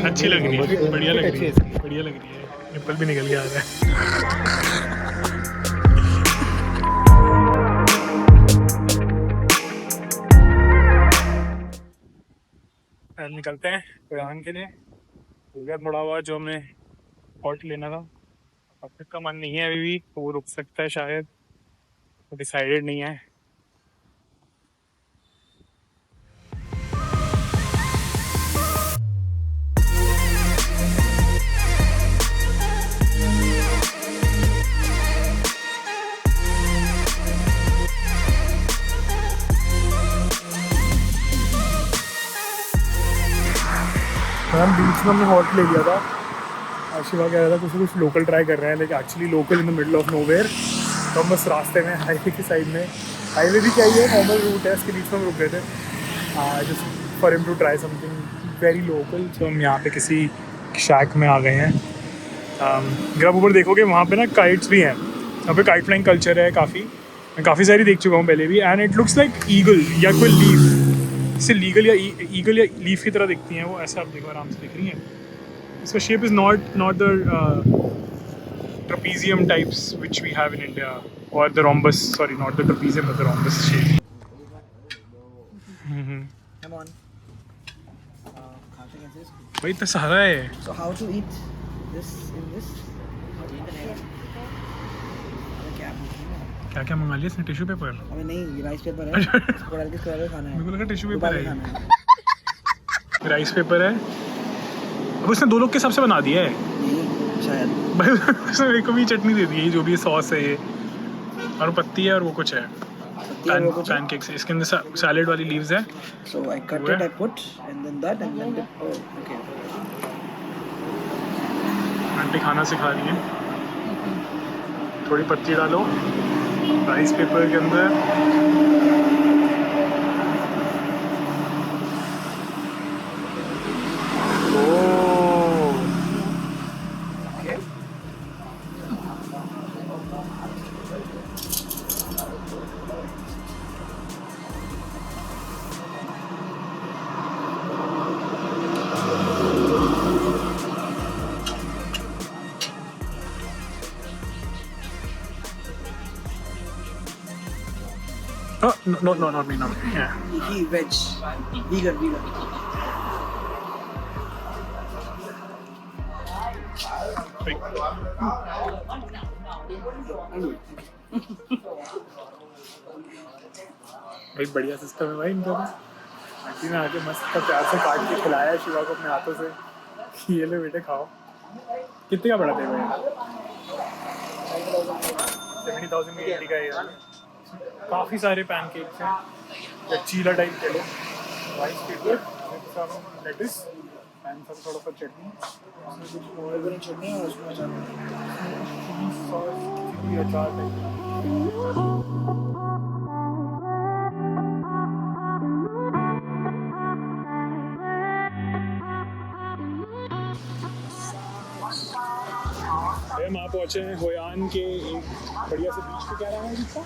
अच्छी लग रही है, बढ़िया लग रही है, बढ़िया लग रही है। निप्पल भी निकल के आ रहा है। निकलते हैं होय आन के लिए। हो गया थोड़ा हुआ जो हमें हॉट लेना था। अब तक का मन नहीं है अभी भी, तो वो रुक सकता है शायद, तो डिसाइडेड नहीं है। हम बीच में हमने हॉट ले लिया था। शिवा कह रहा था कुछ लोकल ट्राई कर रहे हैं, लेकिन actually local in the middle of nowhere. तो हम बस रास्ते में हाईवे की साइड में, हाईवे भी क्या ही है, नॉर्मल रूट है, इसके बीच में हम रुक गए थे just for him to try something very local. तो हम यहाँ पे किसी शैक में आ गए हैं। अगर आप ऊपर देखोगे वहाँ पे ना काइट्स भी हैं, यहाँ पे काइट फ्लाइंग कल्चर है काफ़ी। मैं काफ़ी सारी देख चुका हूँ पहले भी, and it looks like eagle या कोई लीफ, इससे लीगल या ईगल या लीफ की तरह दिखती हैं वो। ऐसा आप देखो, आराम से दिख रही हैं। इसका shape is not the trapezium types which we have in India, or the rhombus, sorry, not the trapezium but the rhombus shape. Come on. खाते कैसे इसको? भाई इतना सारा है। So how to eat this in this? क्या क्या मंगा लिया इसने? Tissue paper? अबे नहीं, राइस पेपर है। इसको डाल के इसको डाल के खाना है। मेरे को लगा टिश्यू पेपर है। राइस पेपर है। अब उसने दो लोग के हिसाब से बना दिया है शायद। भाई उसने मेरे को भी चटनी दे दी है, जो भी सॉस है ये, और पत्ती है और वो कुछ है पैनकेक्स है। इसके अंदर सैलेड वाली लीव्स है। So I cut it, I put and then that and then dip. Oh, okay. Aunty खाना सिखा रही है। थोड़ी पत्ती डालो राइस पेपर के अंदर। Oh, no, not me, not me. Yeah. He veg, vegan. भाई बढ़िया सिस्टम है भाई इनका। आंटी ने आके मस्त का प्यार से काट के खिलाया है शिवा को अपने हाथों से। ये ले बेटे खाओ। कितने का पड़ा था भाई? 70,000 की एटी का है। काफ़ी सारे पैनकेक्स हैं, या चीला टाइप के लो। Rice paper, some lettuce and some sort of a chutney. उसमें कुछ ओरिजिनल चटनी और उसमें सॉस चिली अचार टाइप। हम आप पहुँचे हैं होय आन के एक बढ़िया से बीच पे। क्या नाम है इसका?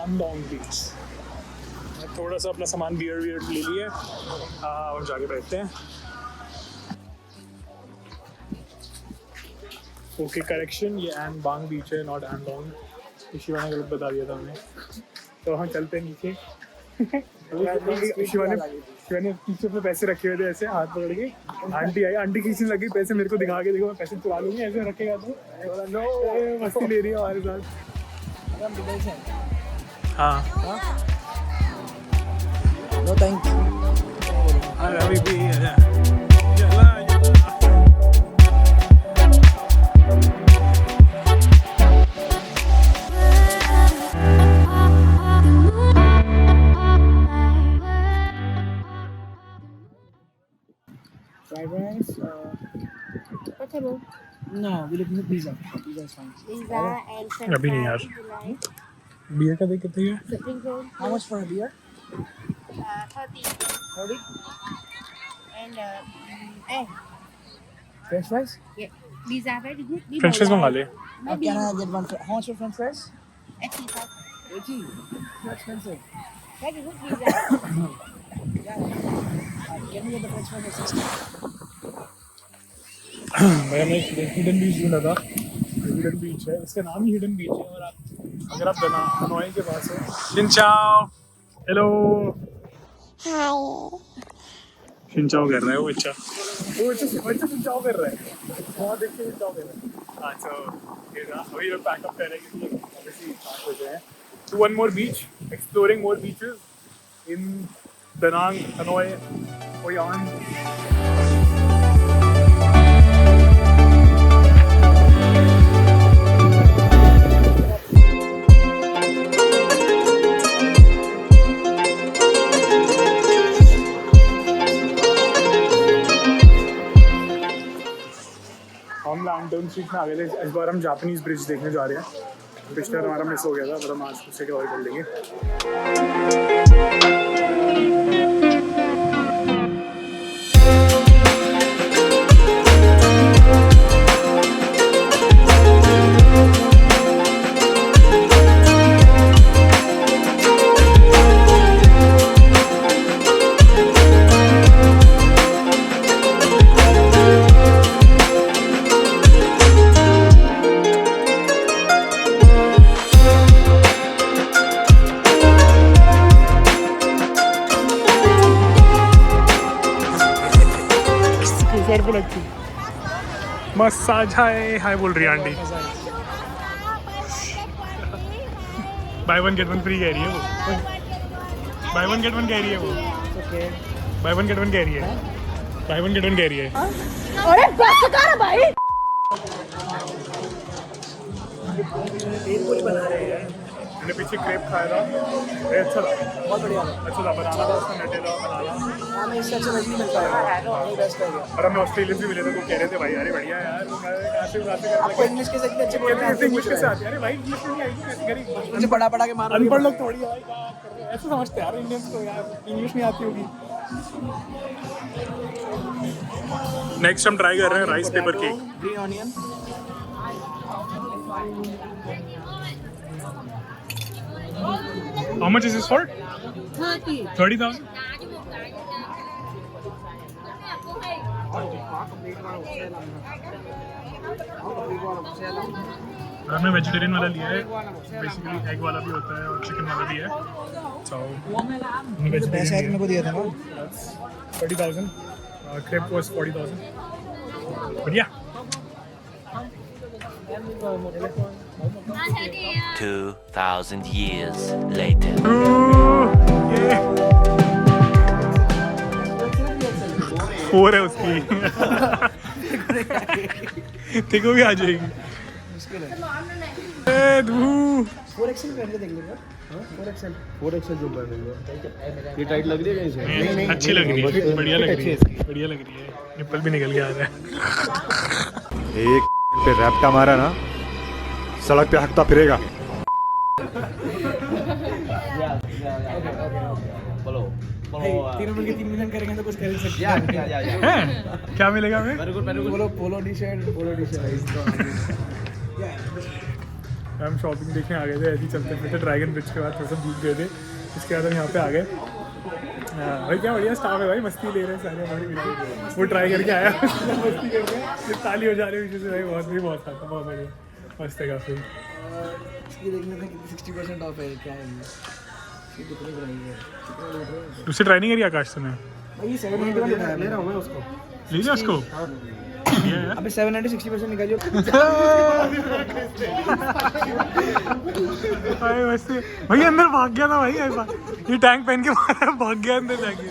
अनडोंग बीच। थोड़ा सा अपना सामान बियर ले लिए और जाके बैठते हैं। ओके करेक्शन, ये एन बांग बीच है, नॉट एनडोंग। शिवा ने गलत बता दिया था हमें। तो हम चलते हैं नीचे। शिवा ने पीछे अपने पैसे रखे हुए थे ऐसे हाथ पकड़ के। आंटी आई, आंटी खींचने लगी पैसे मेरे को दिखा के, देखो मैं पैसे चुरा लूंगी ऐसे रखेगा तो। नो मस्ती ले रही है हमारे साथ। हाँ No thank you. अभी भी Fried rice. Potato. No, we're looking for pizza. Pizza is fine. Pizza and french अभी नहीं यार। fries, if you like. Beer का देख कितनी है? Supreme roll. How much for a beer? 30. 30. And French fries? Yeah. These are very good. We French fries मंगा ले. Maybe Can I get one? How much for French fries? 80 baht. 80. Too expensive. Very good pizza. Yeah. Can we get the French fries for 60? भाई हमने एक hidden बीच ढूंढा था. Hidden बीच है, इसका नाम ही हिडन बीच है. और आप अगर आप हनोई के पास हो. शिनचाओ. हेलो. शिनचाओ कर रहा है वो बच्चा. वो बच्चा शिनचाओ कर रहा है. वहाँ देख के शिनचाओ कर रहा है. हाँ तो अभी लोग पैकअप कर रहे हैं क्योंकि ऑब्वियसली 7 बजे हैं. To one more beach, exploring more beaches in Da Nang, Hanoi, Hoi An. हम लैंटर्न स्ट्रीट में आ गए थे. इस बार हम जापानीज ब्रिज देखने जा रहे हैं. पिछला हमारा मिस हो गया था, मतलब आज उससे कवर कर लेंगे. सर पे लगती मसाज है. हाय बोल रही है aunty. By one get one free कह रही है वो. बाय वन गेट वन कह रही है वो. बाय वन गेट वन कह रही है. बाय वन गेट वन कह रही है. अरे बस कर भाई. मैंने पीछे क्रेप खाया था. ये अच्छा था. बहुत बढ़िया. अच्छा था. बनाना था उसका नटेला बनाना. हाँ मैं इससे अच्छा नहीं मिलता है. ये बेस्ट है. और हमें ऑस्ट्रेलियन भी मिले थे. वो कह रहे थे भाई अरे बढ़िया यार. कहाँ से कर आपको इंग्लिश कैसे इतने अच्छे बोलते हैं? इंग्लिश के साथ. अरे भाई इंग्लिश में नहीं आएगी कैसे करी. मुझे बड़ा बड़ा के मानो. अनपढ़ लोग थोड़ी है. ऐसे समझते हैं यार इंडियंस को यार. इंग्लिश नहीं आती होगी. नेक्स्ट हम ट्राई कर रहे हैं rice paper cake. Green onion. How much is this for? 30. 30,000. हमने वेजिटेरियन वाला लिया है. बेसिकली एग वाला भी होता है और चिकन वाला भी है. So पैसा मेरे को दिया था ना. 30,000. Crepe was 40,000. बढ़िया. 2,000 years later. फोर है उसकी. देखो भी आ जाएगी. मुश्किल है. 4XL पहन के देख लेगा. 4XL जो पहनेगा. ये टाइट लग रही है कहीं से? अच्छी लग रही है. बढ़िया लग रही है. बढ़िया लग रही है. निप्पल भी निकल के आ रहा है. एक पे रैप्टा मारा ना, सड़क पे हकता फिरेगा. तीनों मिलके 3 मिलियन करेंगे तो कुछ कर ही सकते हैं. हैं? क्या मिलेगा हमें? बोलो पोलो टी शर्ट. हम शॉपिंग देखने आ गए थे. ऐसे ही चलते फिरते ड्रैगन ब्रिज के बाद थोड़ा सा भूख गए थे. इसके बाद हम यहाँ पे आ गए. भाई क्या बढ़िया स्टाफ है भाई. मस्ती ले रहे हैं सारे हमारे मिलके. वो ट्राई करके आया. मस्ती कर रहे हैं. ताली हो जा रही है पीछे से भाई. बहुत था. बहुत बढ़िया. मस्त है काफी. इसकी देखने में 60% ऑफ है. क्या है ये कितने प्राइस है? उससे ट्राई नहीं करी आकाश से. मैं भाई ये 791 बताया. ले रहा हूं मैं उसको. लीजिए उसको. अबे 790 60% निकालियो. भाई वैसे भाई अंदर भाग गया था भाई. ऐसा ये टैंक पहन के भाग गया अंदर जाके.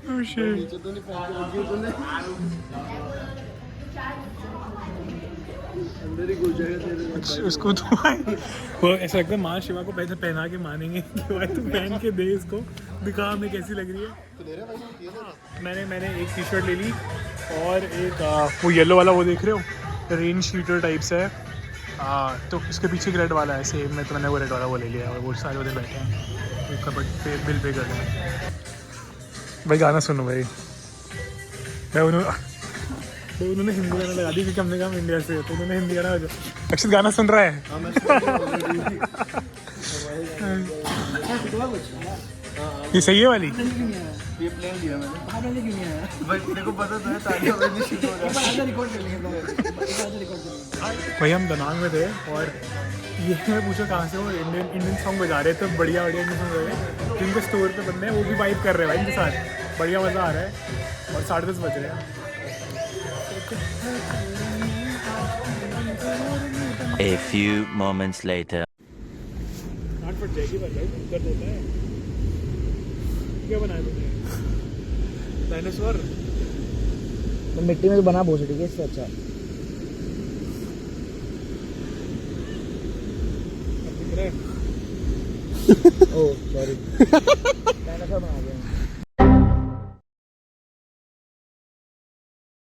Oh shit. उसको तो वो ऐसा लगता है माँ शिवा को पैसे पहना के मानेंगे कि भाई तू पहन के दे इसको. दिखा हमें कैसी लग रही है. मैंने एक टी शर्ट ले ली और एक वो येलो वाला वो देख रहे हो रेन शीटर टाइप्स है. तो उसके पीछे एक रेड वाला है सेम में. तो मैंने वो रेड वाला वो ले लिया. और वो सारे उधर बैठे हैं. उसका बिल पे कर दें. भाई गाना सुनो भाई. मैं उन्होंने तो उन्होंने हिंदी गाना लगा दी क्योंकि हमने कहा हम इंडिया से, तो उन्होंने हिंदी गाना बजा। अक्षित गाना सुन रहा है? ये सही है वाली? ये प्लान दिया मैंने। बाहर क्यों नहीं आया भाई? देखो पता तो है तालियां बजनी शुरू हो जाएगी। रिकॉर्ड कर लेंगे भाई हम दनांग में थे और ये मैं पूछा कहाँ से हो, इंडियन सॉन्ग बजा रहे थे, बढ़िया इंडियन सॉन्ग बजा रहे। जिनके स्टोर पे बंदे हैं वो भी वाइब कर रहे हैं भाई इनके साथ, बढ़िया मज़ा आ रहा है। और 10:30 बज रहे हैं। A few moments later. नाट फट जाएगी पर भाई, दर्द होता है। क्या बनाया तुमने? डायनासोर? तो मिट्टी में तो बना बहुत ठीक है, इससे अच्छा। दिख रहा है? Oh sorry. डायनासोर बना दिया।